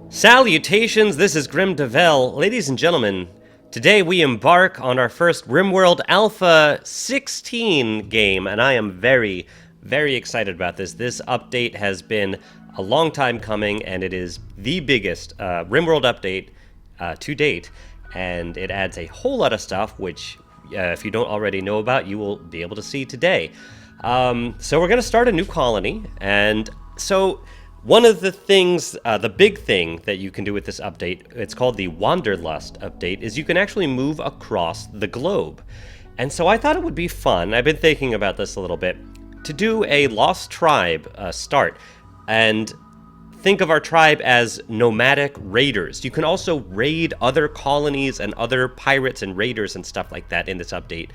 Salutations, this is Grim Devel. Ladies and gentlemen, today we embark on our first RimWorld Alpha 16 game, and I am very, very excited about this. This update has been a long time coming, and it is the biggest RimWorld update to date, and it adds a whole lot of stuff, which if you don't already know about, you will be able to see today. So we're going to start a new colony, and so one of the things, the big thing that you can do with this update, it's called the Wanderlust update, is you can actually move across the globe. And so I thought it would be fun, I've been thinking about this a little bit, to do a Lost Tribe start, and think of our tribe as nomadic raiders. You can also raid other colonies and other pirates and raiders and stuff like that in this update.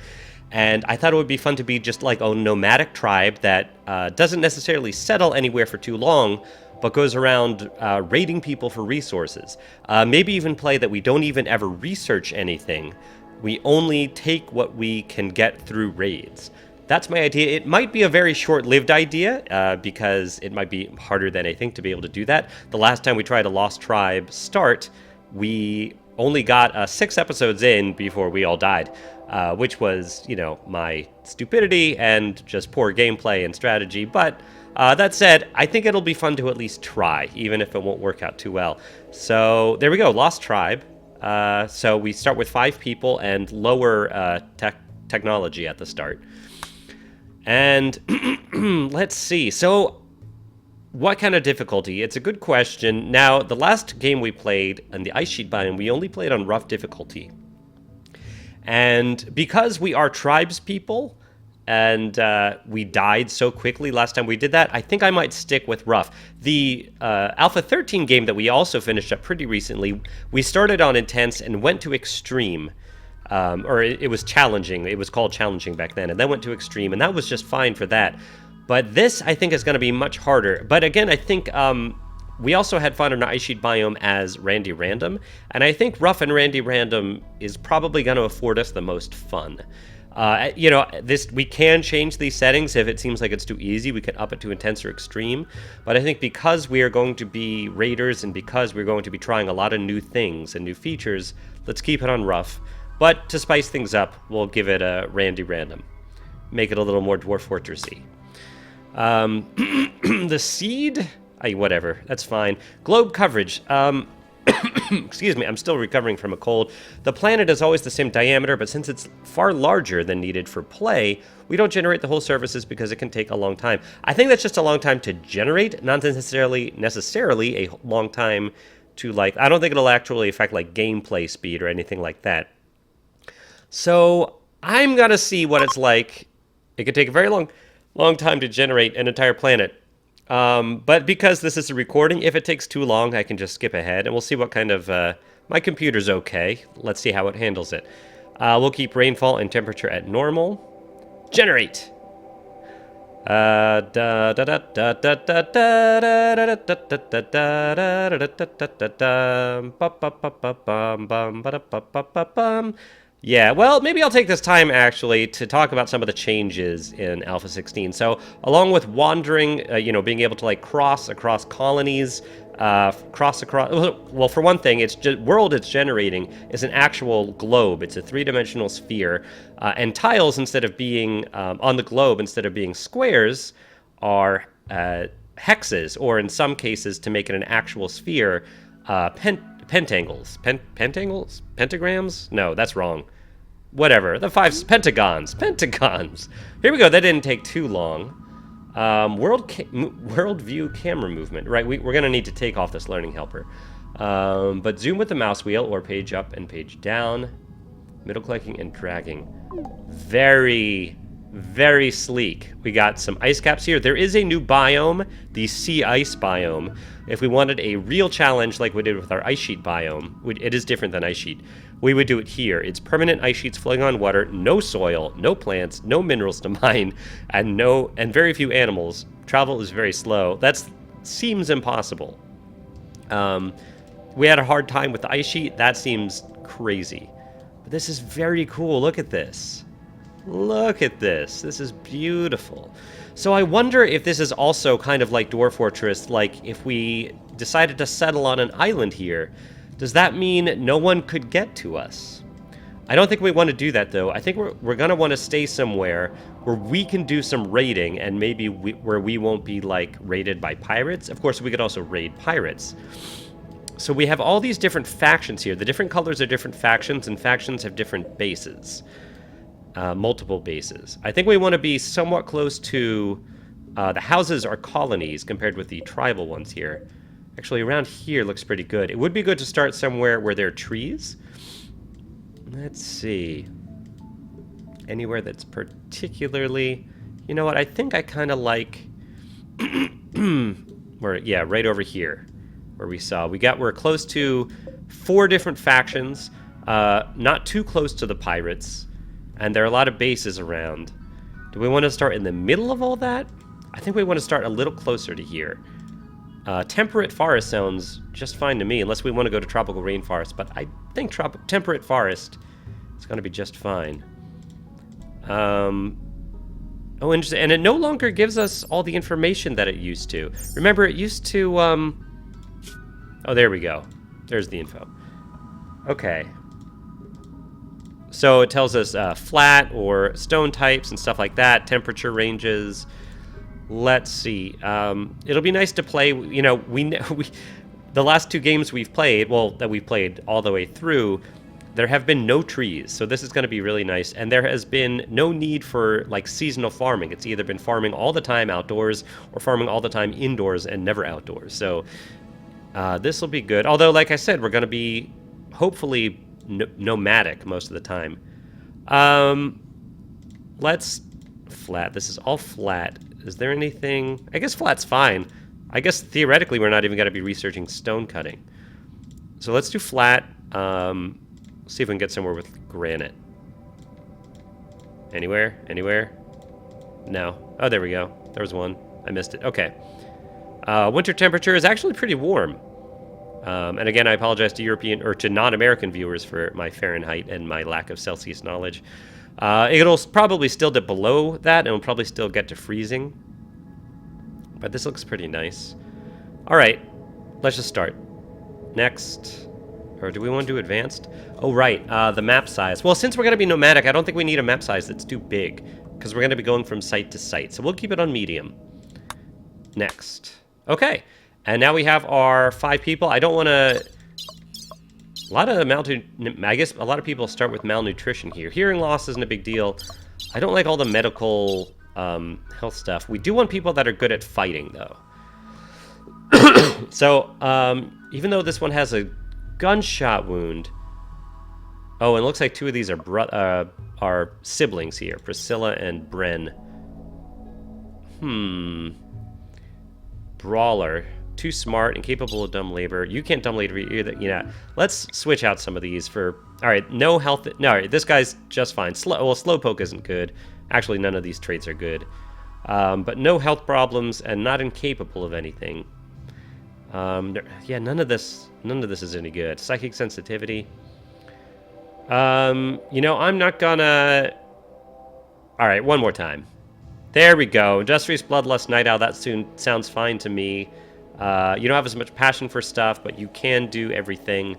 And I thought it would be fun to be just like a nomadic tribe that doesn't necessarily settle anywhere for too long, but goes around raiding people for resources. Maybe even play that we don't even ever research anything. We only take what we can get through raids. That's my idea. It might be a very short-lived idea because it might be harder than I think to be able to do that. The last time we tried a Lost Tribe start, we only got 6 episodes in before we all died. Which was, you know, my stupidity and just poor gameplay and strategy. But that said, I think it'll be fun to at least try, even if it won't work out too well. So there we go, Lost Tribe. So we start with 5 people and lower technology at the start. And let's see. So what kind of difficulty? It's a good question. Now, the last game we played in the Ice Sheet biome, we only played on rough difficulty. And because we are tribes people, and we died so quickly last time we did that, I think I might stick with rough. The Alpha 13 game that we also finished up pretty recently, we started on intense and went to extreme. Or it was challenging. It was called challenging back then, and then went to extreme, and that was just fine for that. But this, I think, is going to be much harder. But again, I think we also had fun in Ice Sheet biome as Randy Random, and I think Rough and Randy Random is probably going to afford us the most fun. You know, we can change these settings if it seems like it's too easy. We can up it to intense or extreme, but I think because we are going to be raiders and because we're going to be trying a lot of new things and new features, let's keep it on Rough. But to spice things up, we'll give it a Randy Random. Make it a little more Dwarf Fortressy. The seed? Whatever, that's fine. Globe coverage. Excuse me, I'm still recovering from a cold. The planet is always the same diameter, but since it's far larger than needed for play, we don't generate the whole surfaces because it can take a long time. I think that's just a long time to generate, not necessarily a long time to, like, I don't think it'll actually affect, like, gameplay speed or anything like that. So I'm gonna see what it's like. It could take a very long time to generate an entire planet. But because this is a recording, if it takes too long, I can just skip ahead, and we'll see what kind of... my computer's okay. Let's see how it handles it. We'll keep rainfall and temperature at normal. Generate! Yeah, well, maybe I'll take this time, actually, to talk about some of the changes in Alpha 16. So, along with wandering, you know, being able to, like, cross across colonies, well, for one thing, world it's generating is an actual globe. It's a 3-dimensional sphere, and tiles, instead of being on the globe, instead of being squares, are hexes, or in some cases, to make it an actual sphere, pentangles. Pentangles? Pentagrams? No, that's wrong. Whatever. The 5 pentagons. Pentagons. Here we go. That didn't take too long. World view camera movement. Right, we're going to need to take off this learning helper. But zoom with the mouse wheel or page up and page down. Middle clicking and dragging. Very, very sleek. We got some ice caps here. There is a new biome, the sea ice biome. If we wanted a real challenge like we did with our Ice Sheet biome, it is different than Ice Sheet, we would do it here. It's permanent ice sheets floating on water, no soil, no plants, no minerals to mine, and very few animals. Travel is very slow. That seems impossible. We had a hard time with the Ice Sheet. That seems crazy. But this is very cool. Look at this. Look at this. This is beautiful. So I wonder if this is also kind of like Dwarf Fortress, like if we decided to settle on an island here. Does that mean no one could get to us? I don't think we want to do that, though. I think we're going to want to stay somewhere where we can do some raiding, and maybe where we won't be, like, raided by pirates. Of course, we could also raid pirates. So we have all these different factions here. The different colors are different factions, and factions have different bases. Multiple bases. I think we want to be somewhat close to... the houses are colonies compared with the tribal ones here. Actually, around here looks pretty good. It would be good to start somewhere where there are trees. Let's see. Anywhere that's particularly... You know what? I think I kind of like... yeah, right over here. Where we saw. We're close to 4 different factions. Not too close to the pirates. And there are a lot of bases around. Do we want to start in the middle of all that? I think we want to start a little closer to here. Temperate forest sounds just fine to me, unless we want to go to tropical rainforest, but I think temperate forest is going to be just fine. Oh, interesting. And it no longer gives us all the information that it used to. Remember, it used to, oh, there we go. There's the info. Okay. So it tells us flat or stone types and stuff like that, temperature ranges. Let's see. It'll be nice to play. You know, the last 2 games we've played, well, that we've played all the way through, there have been no trees. So this is going to be really nice. And there has been no need for, like, seasonal farming. It's either been farming all the time outdoors or farming all the time indoors and never outdoors. So this will be good. Although, like I said, we're going to be hopefully nomadic most of the time. Let's flat. This is all flat. Is there anything? I guess flat's fine. I guess theoretically we're not even going to be researching stone cutting. So let's do flat. See if we can get somewhere with granite. Anywhere? Anywhere? No. Oh, there we go. There was one. I missed it. Okay. Winter temperature is actually pretty warm. And again, I apologize to European or to non-American viewers for my Fahrenheit and my lack of Celsius knowledge. It'll probably still dip below that, and it'll probably still get to freezing. But this looks pretty nice. All right, let's just start. Next. Or do we want to do advanced? Oh, right, the map size. Well, since we're going to be nomadic, I don't think we need a map size that's too big, because we're going to be going from site to site. So we'll keep it on medium. Next. Okay, and now we have our 5 people. I don't want to... I guess a lot of people start with malnutrition here. Hearing loss isn't a big deal. I don't like all the medical health stuff. We do want people that are good at fighting, though. So, even though this one has a gunshot wound... Oh, and it looks like 2 of these are siblings here. Priscilla and Bren. Brawler. Too smart, incapable of dumb labor. You can't dumb labor either. Yeah. Let's switch out some of these for... Alright, no health... No, all right, this guy's just fine. Slowpoke isn't good. Actually, none of these traits are good. But no health problems and not incapable of anything. Yeah, none of this is any good. Psychic sensitivity. You know, I'm not gonna... Alright, one more time. There we go. Industrious Bloodlust Night Owl. That sounds fine to me. You don't have as much passion for stuff, but you can do everything.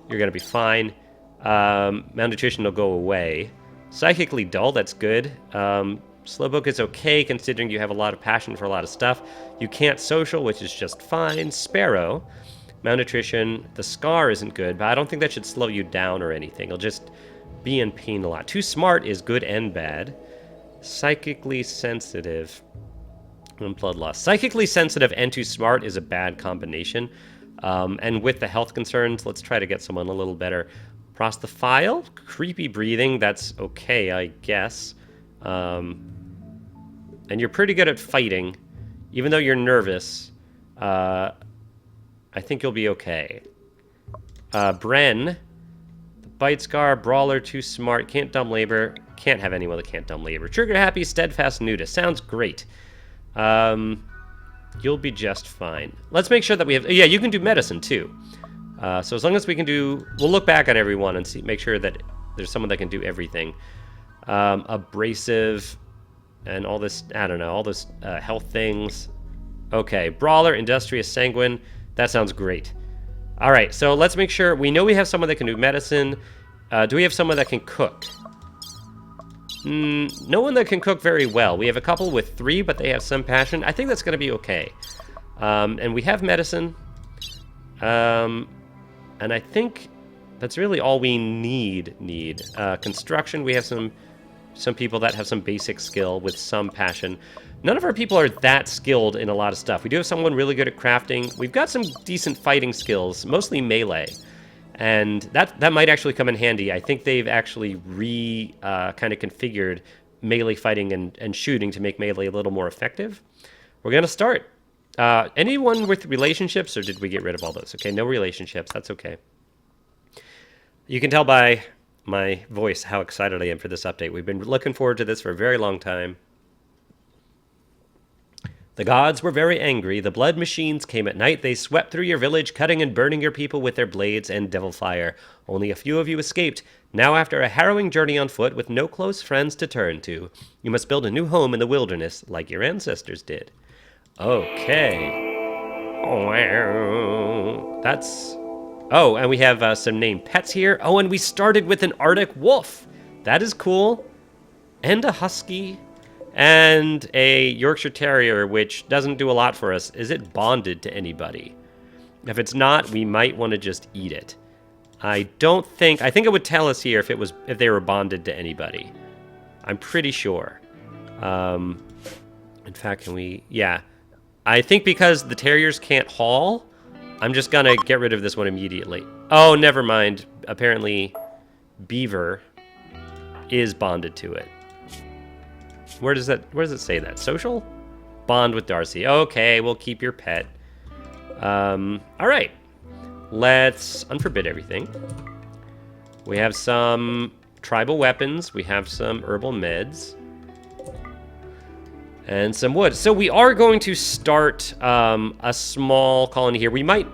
You're going to be fine. Malnutrition will go away. Psychically dull, that's good. Slowpoke is okay, considering you have a lot of passion for a lot of stuff. You can't social, which is just fine. Sparrow, malnutrition. The scar isn't good, but I don't think that should slow you down or anything. You'll just be in pain a lot. Too smart is good and bad. Psychically sensitive. Bloodlust. Psychically sensitive and too smart is a bad combination. And with the health concerns, let's try to get someone a little better. Prostophile? Creepy breathing. That's okay, I guess. And you're pretty good at fighting. Even though you're nervous, I think you'll be okay. Bren. The Bite Scar. Brawler. Too smart. Can't dumb labor. Can't have anyone that can't dumb labor. Trigger happy. Steadfast nudist. Sounds great. You'll be just fine. Let's make sure that we have... Yeah, you can do medicine, too. So as long as we can do... We'll look back at everyone and see, make sure that there's someone that can do everything. Abrasive and all this... I don't know, all this health things. Okay, Brawler, Industrious, Sanguine. That sounds great. All right, so let's make sure. We know we have someone that can do medicine. Do we have someone that can cook? No one that can cook very well. We have a couple with 3, but they have some passion. I think that's going to be okay. And we have medicine. And I think that's really all we need. Construction, we have some people that have some basic skill with some passion. None of our people are that skilled in a lot of stuff. We do have someone really good at crafting. We've got some decent fighting skills, mostly melee. And that might actually come in handy. I think they've actually kind of configured melee fighting and shooting to make melee a little more effective. We're going to start. Anyone with relationships, or did we get rid of all those? Okay, no relationships. That's okay. You can tell by my voice how excited I am for this update. We've been looking forward to this for a very long time. The gods were very angry. The blood machines came at night. They swept through your village, cutting and burning your people with their blades and devil fire. Only a few of you escaped. Now, after a harrowing journey on foot with no close friends to turn to, you must build a new home in the wilderness like your ancestors did. Okay. Oh, that's... Oh, and we have some named pets here. Oh, and we started with an Arctic wolf. That is cool. And a husky. And a Yorkshire Terrier, which doesn't do a lot for us. Is it bonded to anybody? If it's not, we might want to just eat it. I think it would tell us here if they were bonded to anybody. I'm pretty sure. In fact, can we... Yeah. I think because the terriers can't haul, I'm just gonna get rid of this one immediately. Oh, never mind. Apparently, beaver is bonded to it. Where does it say that? Social? Bond with Darcy. Okay, we'll keep your pet. All right. Let's unforbid everything. We have some tribal weapons. We have some herbal meds. And some wood. So we are going to start a small colony here. We might...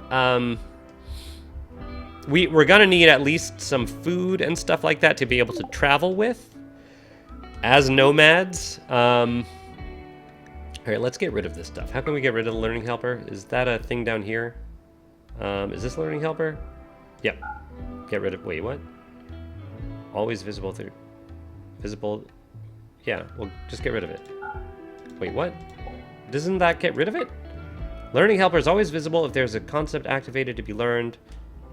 we're going to need at least some food and stuff like that to be able to travel with. As nomads, all right, let's get rid of this stuff. How can we get rid of the learning helper? Is that a thing down here? Is this learning helper? Yep. Get rid of, wait, what? Always visible through, visible, yeah, we'll just get rid of it. Wait, what? Doesn't that get rid of it? Learning helper is always visible if there's a concept activated to be learned.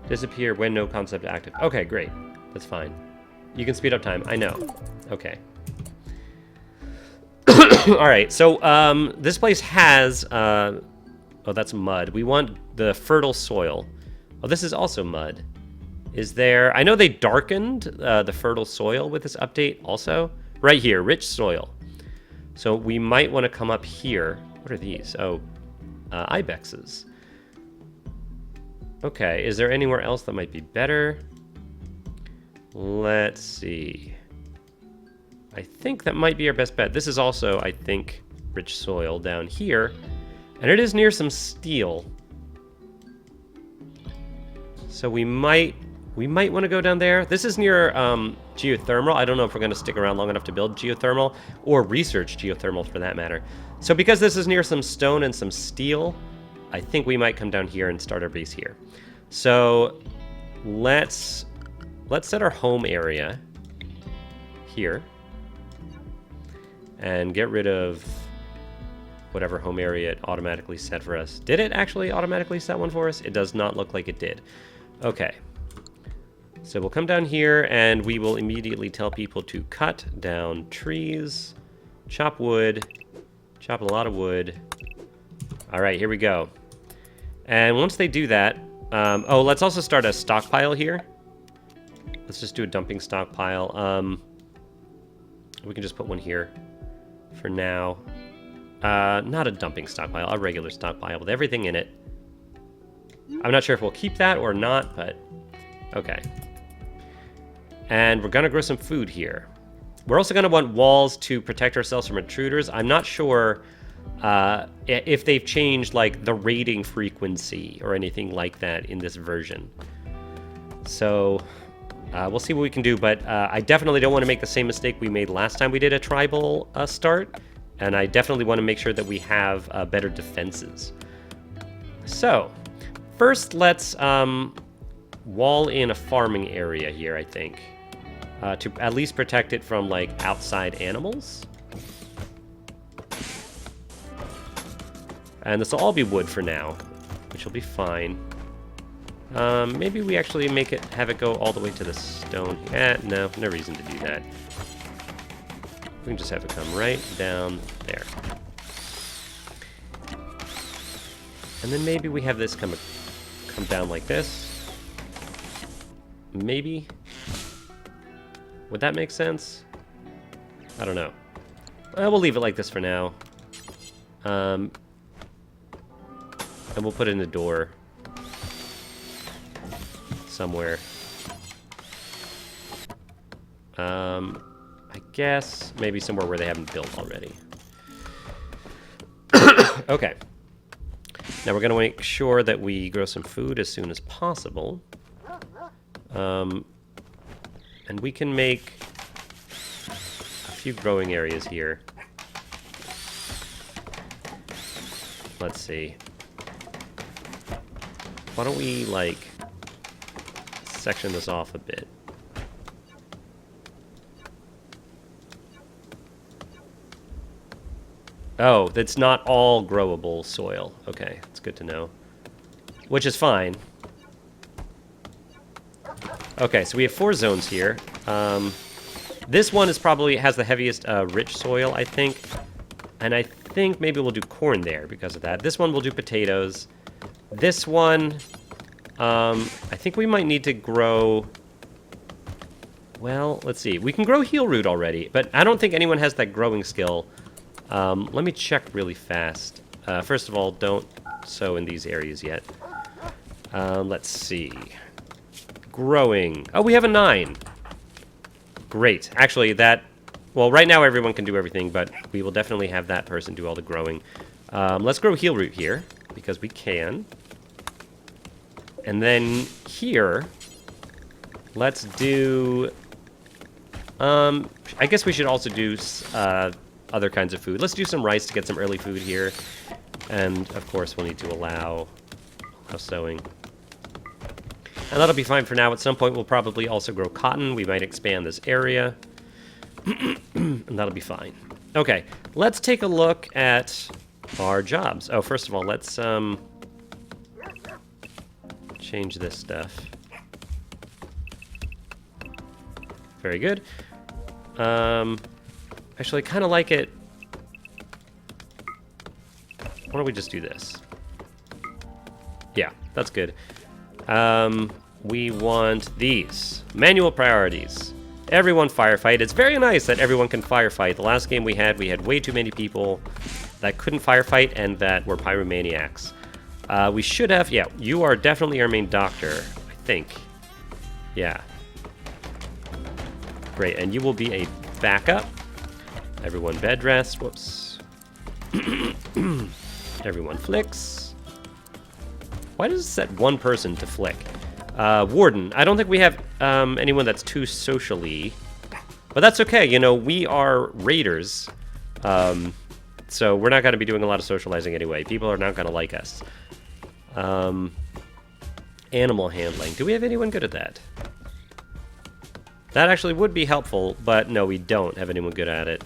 Disappear when no concept active. Okay, great. That's fine. You can speed up time, I know. Okay. All right, so this place has, oh, that's mud. We want the fertile soil. Oh, this is also mud. Is there, I know they darkened the fertile soil with this update also. Right here, rich soil. So we might want to come up here. What are these? Oh, ibexes. Okay, is there anywhere else that might be better? Let's see. I think that might be our best bet. This is also, I think, rich soil down here. And it is near some steel. So we might want to go down there. This is near geothermal. I don't know if we're going to stick around long enough to build geothermal or research geothermal for that matter. So because this is near some stone and some steel, I think we might come down here and start our base here. So let's set our home area here. And get rid of whatever home area it automatically set for us. Did it actually automatically set one for us? It does not look like it did. Okay. So we'll come down here and we will immediately tell people to cut down trees, chop wood, chop a lot of wood. All right, here we go. And once they do that, oh, let's also start a stockpile here. Let's just do a dumping stockpile. We can just put one here. For now, not a dumping stockpile, a regular stockpile with everything in it. I'm not sure if we'll keep that or not, but okay. And we're gonna grow some food here. We're also gonna want walls to protect ourselves from intruders. I'm not sure if they've changed like the raiding frequency or anything like that in this version. So we'll see what we can do, but I definitely don't want to make the same mistake we made last time we did a tribal start, and I definitely want to make sure that we have better defenses. So, first, let's wall in a farming area here, I think. To at least protect it from, like, outside animals. And this will all be wood for now, which will be fine. Maybe we actually have it go all the way to the stone. No reason to do that. We can just have it come right down there. And then maybe we have this come down like this. Maybe. Would that make sense? I don't know. We'll leave it like this for now. And we'll put in a door somewhere. I guess maybe somewhere where they haven't built already. Okay. Now we're going to make sure that we grow some food as soon as possible. And we can make a few growing areas here. Let's see. Why don't we, like, section this off a bit? Oh, that's not all growable soil. Okay, that's good to know. Which is fine. Okay, so we have 4 zones here. This one is probably has the heaviest rich soil, I think. And I think maybe we'll do corn there because of that. This one we'll do potatoes. This one, I think we might need to grow... Well, let's see. We can grow heel root already, but I don't think anyone has that growing skill. Let me check really fast. First of all, don't sow in these areas yet. Let's see. Growing. Oh, we have a 9. Great. Actually, that... Well, right now everyone can do everything, but we will definitely have that person do all the growing. Let's grow heel root here, because we can. And then here, let's do... I guess we should also do other kinds of food. Let's do some rice to get some early food here. And, of course, we'll need to allow sowing. And that'll be fine for now. At some point, we'll probably also grow cotton. We might expand this area. And that'll be fine. Okay, let's take a look at our jobs. Oh, first of all, let's change this stuff. Very good. Actually, I kind of like it. Why don't we just do this? Yeah, that's good. We want these. Manual priorities. Everyone firefight. It's very nice that everyone can firefight. The last game we had way too many people that couldn't firefight and that were pyromaniacs. We should have... Yeah, you are definitely our main doctor, I think. Yeah. Great, and you will be a backup. Everyone bed rest. Whoops. Everyone flicks. Why does it set one person to flick? Warden. I don't think we have anyone that's too socially. But that's okay. You know, we are raiders. So we're not going to be doing a lot of socializing anyway. People are not going to like us. Animal handling. Do we have anyone good at that? That actually would be helpful, but no, we don't have anyone good at it.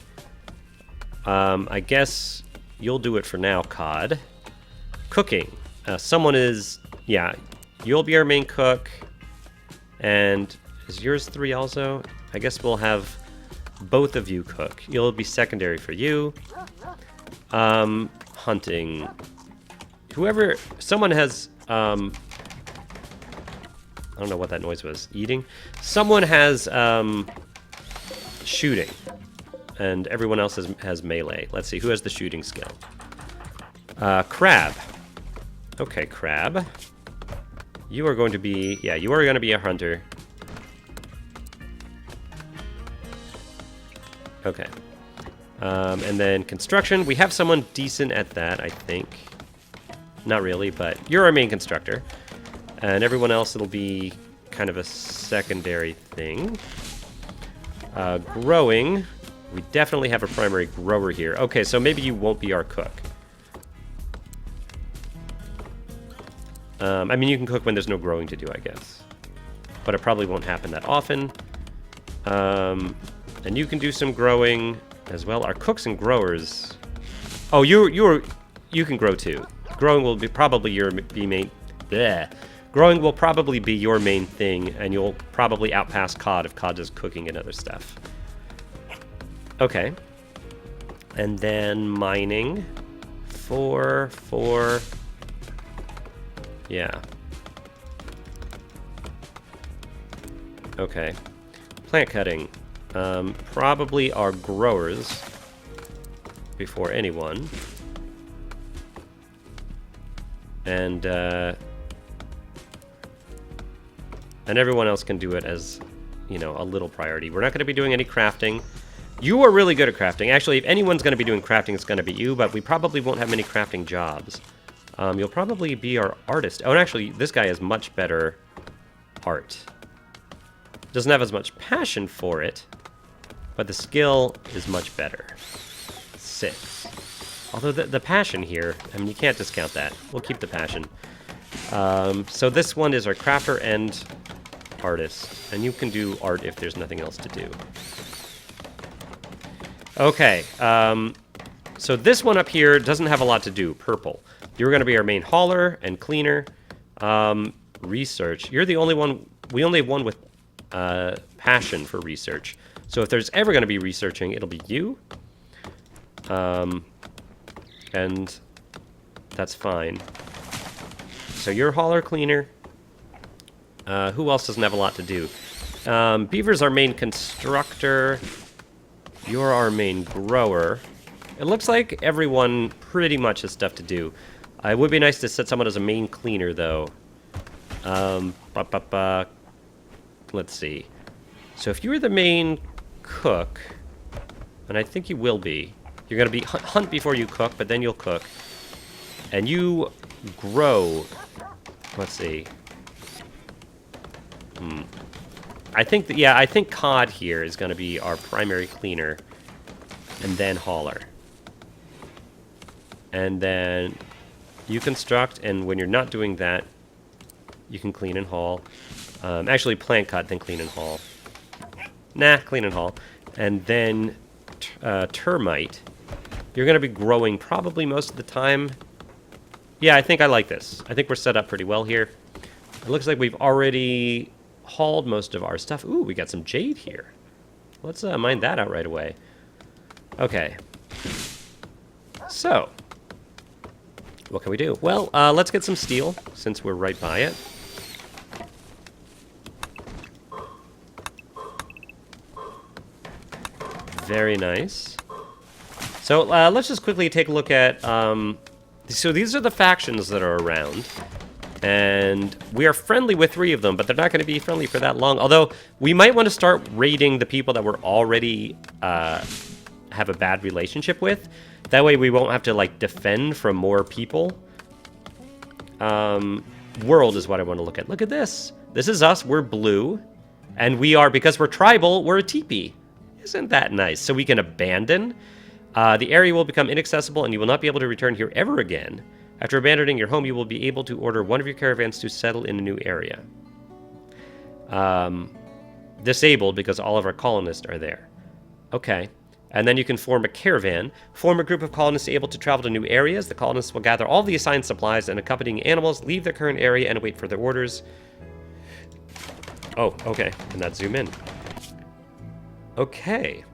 I guess you'll do it for now, Cod. Cooking. Someone is... Yeah, you'll be our main cook. And is yours 3 also? I guess we'll have both of you cook. You'll be secondary for you. Hunting. Whoever... Someone has... I don't know what that noise was. Eating? Someone has shooting. And everyone else has melee. Let's see, who has the shooting skill? Crab. Okay, Crab. You are going to be... Yeah, you are going to be a hunter. Okay. And then construction. We have someone decent at that, I think. Not really, but you're our main constructor. And everyone else, it'll be kind of a secondary thing. Growing. We definitely have a primary grower here. Okay, so maybe you won't be our cook. I mean, you can cook when there's no growing to do, I guess. But it probably won't happen that often. And you can do some growing as well. Our cooks and growers... Oh, you can grow too. Growing will be probably your main... Bleh. Growing will probably be your main thing, and you'll probably outpass COD if COD does cooking and other stuff. Okay. And then mining. 4. Yeah. Okay. Plant cutting. Probably our growers before anyone. And everyone else can do it as, you know, a little priority. We're not going to be doing any crafting. You are really good at crafting. Actually, if anyone's going to be doing crafting, it's going to be you, but we probably won't have many crafting jobs. You'll probably be our artist. Oh, and actually, this guy has much better art. Doesn't have as much passion for it, but the skill is much better. 6. Although the passion here, I mean, you can't discount that. We'll keep the passion. So this one is our crafter and artist, and you can do art if there's nothing else to do. Okay, so this one up here doesn't have a lot to do, purple. You're going to be our main hauler and cleaner. Research. You're the only one, we only have one with passion for research. So if there's ever going to be researching, it'll be you. And that's fine. So you're hauler, cleaner. Who else doesn't have a lot to do? Beaver's our main constructor. You're our main grower. It looks like everyone pretty much has stuff to do. It would be nice to set someone as a main cleaner, though. Let's see. So if you were the main cook, and I think you will be, you're going to be hunt before you cook, but then you'll cook. And you grow. Let's see. I think that, yeah, I think Cod here is going to be our primary cleaner, and then hauler. And then you construct, and when you're not doing that, you can clean and haul. Actually, plant cut, then clean and haul. Nah, clean and haul. And then termite. You're going to be growing probably most of the time. Yeah, I think I like this. I think we're set up pretty well here. It looks like we've already hauled most of our stuff. Ooh, we got some jade here. Let's mine that out right away. Okay. So, what can we do? Well, let's get some steel, since we're right by it. Very nice. So, let's just quickly take a look at... so these are the factions that are around. And we are friendly with 3 of them, but they're not going to be friendly for that long. Although, we might want to start raiding the people that we're already have a bad relationship with. That way we won't have to, like, defend from more people. World is what I want to look at. Look at this. This is us. We're blue. And we are, because we're tribal, we're a teepee. Isn't that nice? So we can abandon. The area will become inaccessible, and you will not be able to return here ever again. After abandoning your home, you will be able to order one of your caravans to settle in a new area. Disabled, because all of our colonists are there. Okay. And then you can form a caravan. Form a group of colonists able to travel to new areas. The colonists will gather all the assigned supplies and accompanying animals, leave their current area, and wait for their orders. Oh, okay. And that's zoom in. Okay.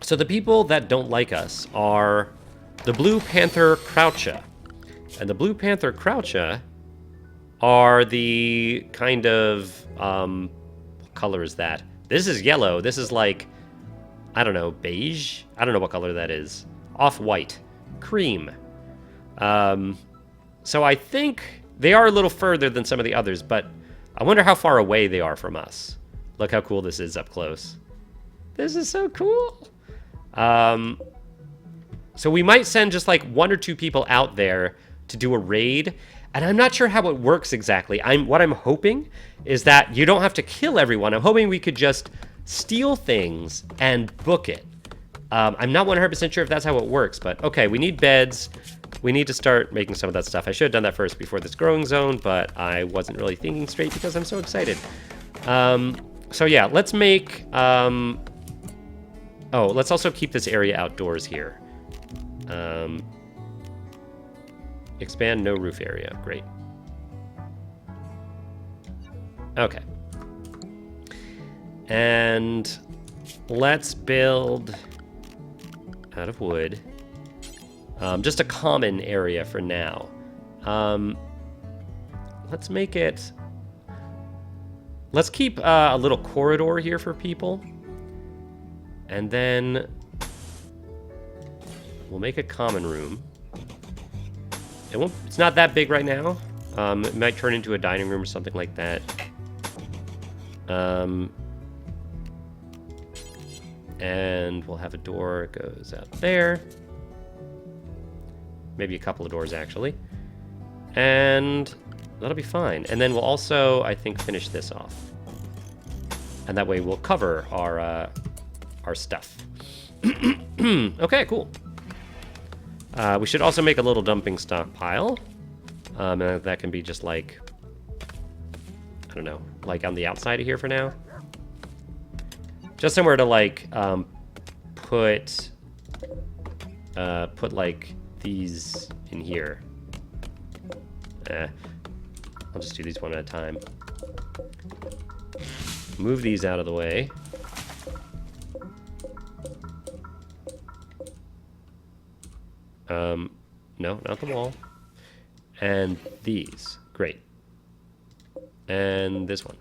So the people that don't like us are the Blue Panther Croucha. And the Blue Panther Croucha are the kind of, what color is that? This is yellow. This is like, I don't know, beige? I don't know what color that is. Off-white. Cream. So I think they are a little further than some of the others, but I wonder how far away they are from us. Look how cool this is up close. This is so cool. So we might send just like 1 or 2 people out there to do a raid, and I'm not sure how it works exactly. What I'm hoping is that you don't have to kill everyone. I'm hoping we could just steal things and book it. I'm not 100% sure if that's how it works, but okay, we need beds. we need to start making some of that stuff. I should have done that first before this growing zone, but I wasn't really thinking straight because I'm so excited. So yeah, let's make... oh, let's also keep this area outdoors here. Expand no roof area. Great. Okay. And let's build out of wood. Just a common area for now. Let's make it... Let's keep a little corridor here for people. And then we'll make a common room. It's not that big right now. It might turn into a dining room or something like that. And we'll have a door that goes out there. Maybe a couple of doors, actually. And that'll be fine. And then we'll also, I think, finish this off. And that way we'll cover our stuff. Okay, cool. We should also make a little dumping stockpile. And that can be just like, I don't know, like on the outside of here for now. Just somewhere to like put like these in here. I'll just do these one at a time. Move these out of the way. No, not the wall. And these. Great. And this one.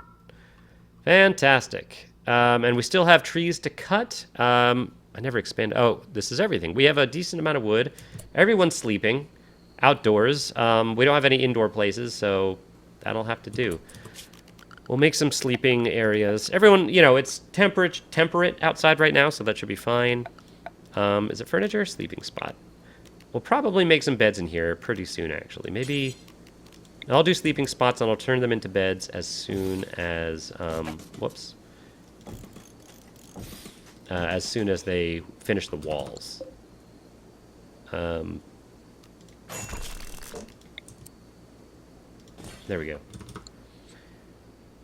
Fantastic. And we still have trees to cut. I never expanded. Oh, this is everything. We have a decent amount of wood. Everyone's sleeping outdoors. We don't have any indoor places, so that'll have to do. We'll make some sleeping areas. Everyone, you know, it's temperate outside right now, so that should be fine. Is it furniture? Sleeping spot. We'll probably make some beds in here pretty soon, actually. Maybe I'll do sleeping spots, and I'll turn them into beds as soon as, whoops. As soon as they finish the walls. There we go.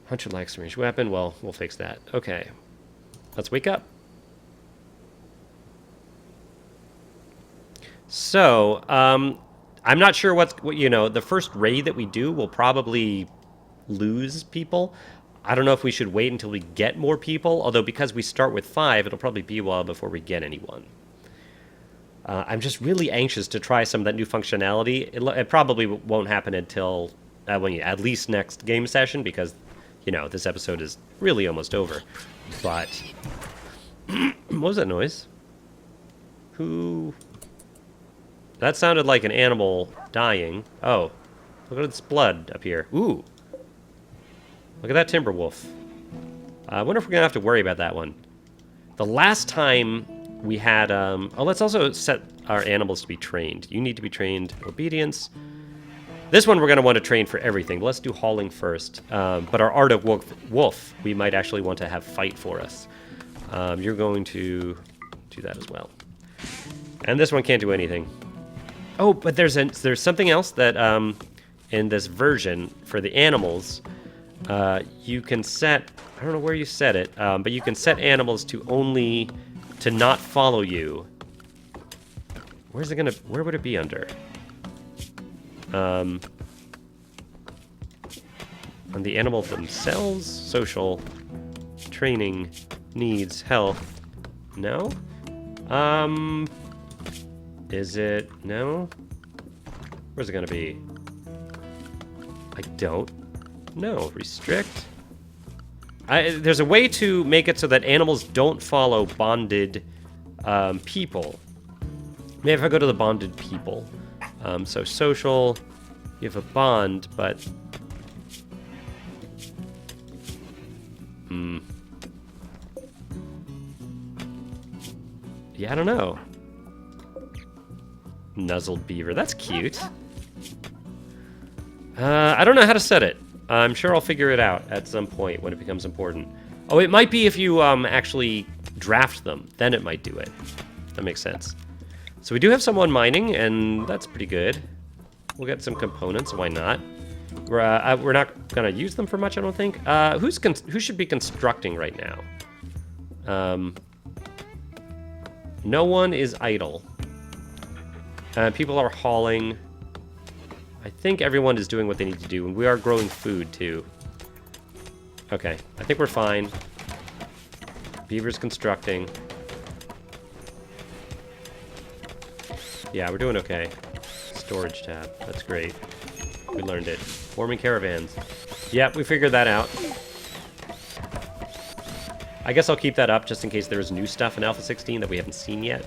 Hunter lacks ranged weapon. Well, we'll fix that. Okay. Let's wake up. So, I'm not sure what, you know, the first raid that we do will probably lose people. I don't know if we should wait until we get more people, although because we start with 5, it'll probably be a while before we get anyone. I'm just really anxious to try some of that new functionality. It probably won't happen until at least next game session, because, you know, this episode is really almost over. But what was that noise? Who? That sounded like an animal dying. Oh, look at this blood up here. Ooh. Look at that timber wolf. I wonder if we're going to have to worry about that one. The last time we had... oh, let's also set our animals to be trained. You need to be trained obedience. This one we're going to want to train for everything. Let's do hauling first. But our art of wolf, we might actually want to have fight for us. You're going to do that as well. And this one can't do anything. Oh, but there's something else that in this version for the animals... you can set, I don't know where you set it, but you can set animals to not follow you. Where would it be under? On the animal themselves, social, training, needs, health. No? Is it, no? Where's it gonna be? I don't No, restrict. There's a way to make it so that animals don't follow bonded people. Maybe if I go to the bonded people. So social, you have a bond, but... Yeah, I don't know. Nuzzled beaver, that's cute. I don't know how to set it. I'm sure I'll figure it out at some point when it becomes important. Oh, it might be if you actually draft them. Then it might do it. That makes sense. So we do have someone mining, and that's pretty good. We'll get some components. Why not? We're not gonna use them for much, I don't think. Who should be constructing right now? No one is idle. People are hauling. I think everyone is doing what they need to do, and we are growing food too. Okay, I think we're fine. Beaver's constructing. Yeah, we're doing okay. Storage tab. That's great. We learned it. Forming caravans. Yep, we figured that out. I guess I'll keep that up just in case there's new stuff in Alpha 16 that we haven't seen yet.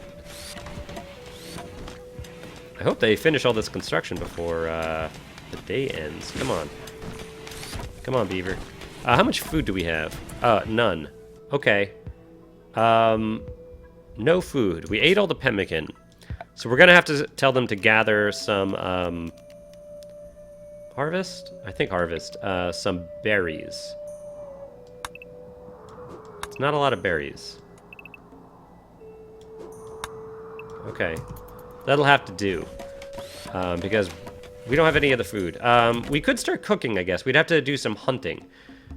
I hope they finish all this construction before the day ends. Come on. Come on, Beaver. How much food do we have? None. Okay. No food. We ate all the pemmican. So we're going to have to tell them to gather some, harvest? I think harvest. Some berries. It's not a lot of berries. Okay. That'll have to do. Because we don't have any of the food. We could start cooking, I guess. We'd have to do some hunting.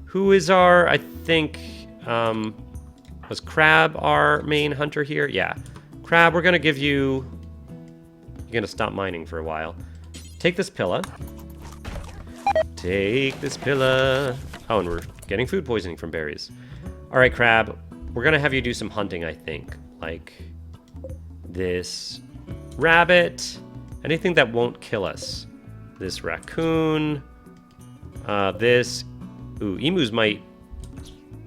Who is our, I think, was Crab our main hunter here? Yeah. Crab, we're going to give you... You're going to stop mining for a while. Take this pillar. Take this pillar. Oh, and we're getting food poisoning from berries. All right, Crab. We're going to have you do some hunting, I think. Like this rabbit. Anything that won't kill us. This raccoon. This... Ooh, emus might...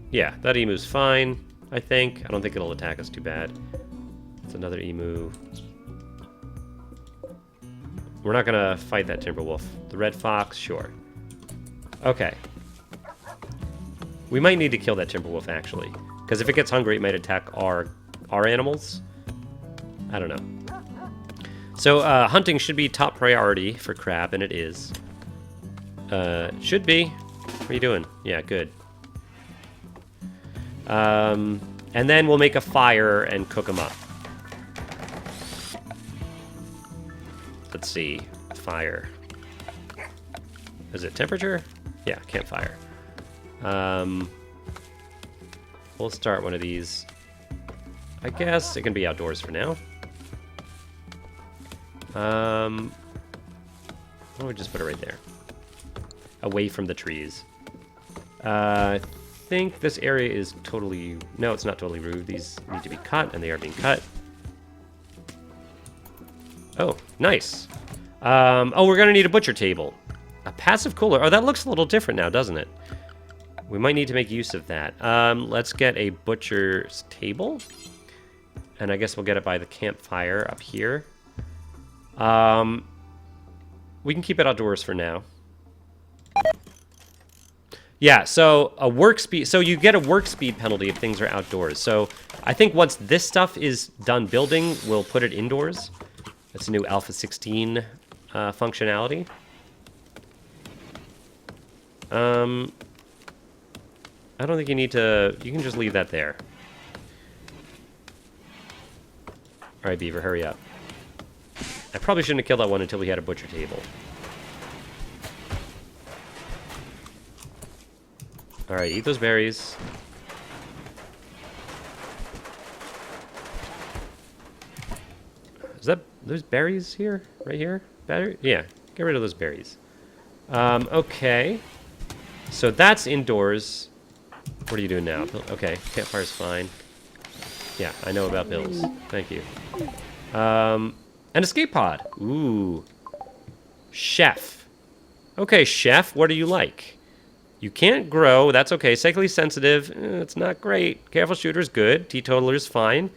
Yeah, that emu's fine, I think. I don't think it'll attack us too bad. It's another emu. We're not gonna fight that timber wolf. The red fox, sure. Okay. We might need to kill that timber wolf, actually. Because if it gets hungry, it might attack our animals. I don't know. So, hunting should be top priority for Crab, and it is. Should be. What are you doing? Yeah, good. And then we'll make a fire and cook them up. Let's see. Fire. Is it temperature? Yeah, campfire. We'll start one of these. I guess it can be outdoors for now. Why don't we just put it right there? Away from the trees. I think this area is totally... No, it's not totally rude. These need to be cut, and they are being cut. Oh, nice. Oh, we're going to need a butcher table. A passive cooler. Oh, that looks a little different now, doesn't it? We might need to make use of that. Let's get a butcher's table. And I guess we'll get it by the campfire up here. We can keep it outdoors for now. Yeah, so a work speed. So you get a work speed penalty if things are outdoors. So I think once this stuff is done building, we'll put it indoors. That's a new Alpha 16 functionality. I don't think you need to... You can just leave that there. All right, Beaver, hurry up. I probably shouldn't have killed that one until we had a butcher table. All right, eat those berries. Is that those berries here? Right here? Berry? Yeah, get rid of those berries. Okay. So that's indoors. What are you doing now? Okay, campfire's fine. Yeah, I know about bills. Thank you. An escape pod. Ooh. Chef. Okay, chef, what do you like? You can't grow. That's okay. Sexually sensitive. It's not great. Careful shooter's good. Teetotaler's fine.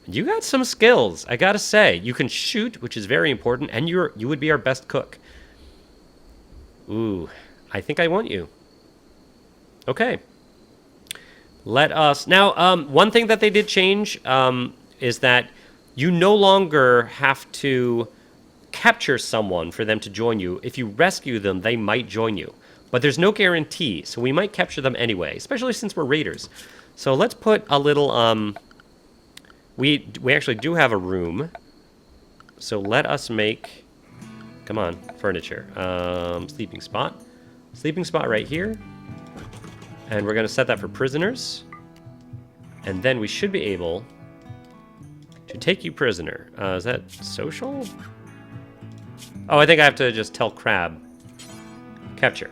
You got some skills, I gotta say. You can shoot, which is very important, and you would be our best cook. Ooh, I think I want you. Okay. Let us... Now, one thing that they did change is that you no longer have to capture someone for them to join you. If you rescue them, they might join you. But there's no guarantee, so we might capture them anyway, especially since we're raiders. So let's put a little... We actually do have a room So let us make... Come on, furniture. Sleeping spot. Sleeping spot right here. And we're going to set that for prisoners. And then we should be able to take you prisoner. Is that social? Oh, I think I have to just tell Crab. Capture.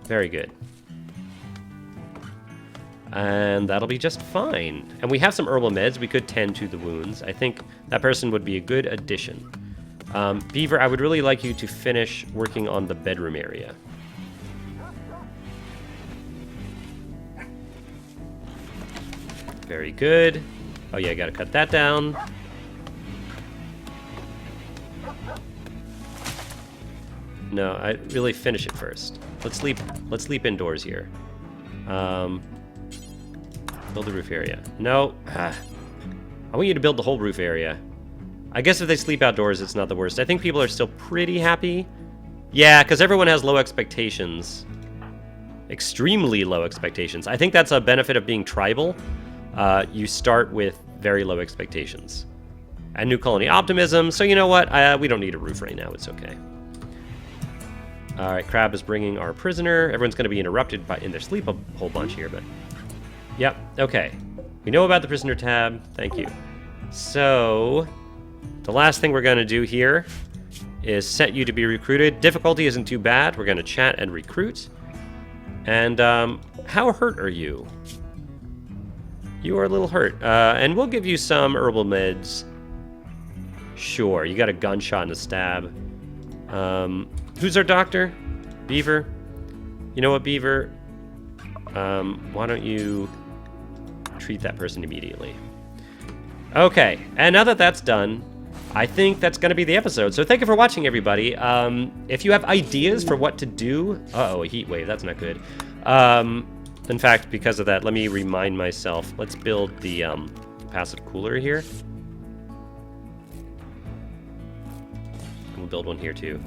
Very good. And that'll be just fine. And we have some herbal meds. We could tend to the wounds. I think that person would be a good addition. Beaver, I would really like you to finish working on the bedroom area. Very good. Oh yeah, I gotta cut that down. No, I really finish it first. Let's sleep indoors here. Build the roof area. No. I want you to build the whole roof area. I guess if they sleep outdoors, it's not the worst. I think people are still pretty happy. Yeah, because everyone has low expectations. Extremely low expectations. I think that's a benefit of being tribal. You start with very low expectations. And new colony optimism. So you know what? We don't need a roof right now. It's okay. All right, Crab is bringing our prisoner. Everyone's going to be interrupted in their sleep a whole bunch here, but... Yep, okay. We know about the prisoner tab. Thank you. So, the last thing we're going to do here is set you to be recruited. Difficulty isn't too bad. We're going to chat and recruit. And how hurt are you? You are a little hurt. And we'll give you some herbal meds. Sure, you got a gunshot and a stab. Who's our doctor? Beaver? You know what, Beaver? Why don't you treat that person immediately? Okay, and now that that's done, I think that's going to be the episode. So thank you for watching, everybody. If you have ideas for what to do... Uh-oh, a heat wave. That's not good. In fact, because of that, let me remind myself. Let's build the passive cooler here. We'll build one here, too.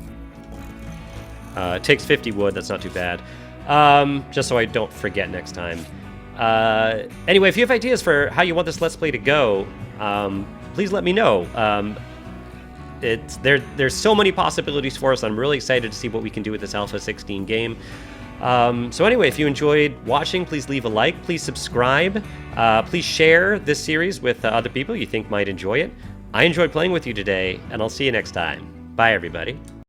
It takes 50 wood. That's not too bad. Just so I don't forget next time. Anyway, if you have ideas for how you want this Let's Play to go, please let me know. There's so many possibilities for us. I'm really excited to see what we can do with this Alpha 16 game. So anyway, if you enjoyed watching, please leave a like. Please subscribe. Please share this series with other people you think might enjoy it. I enjoyed playing with you today, and I'll see you next time. Bye, everybody.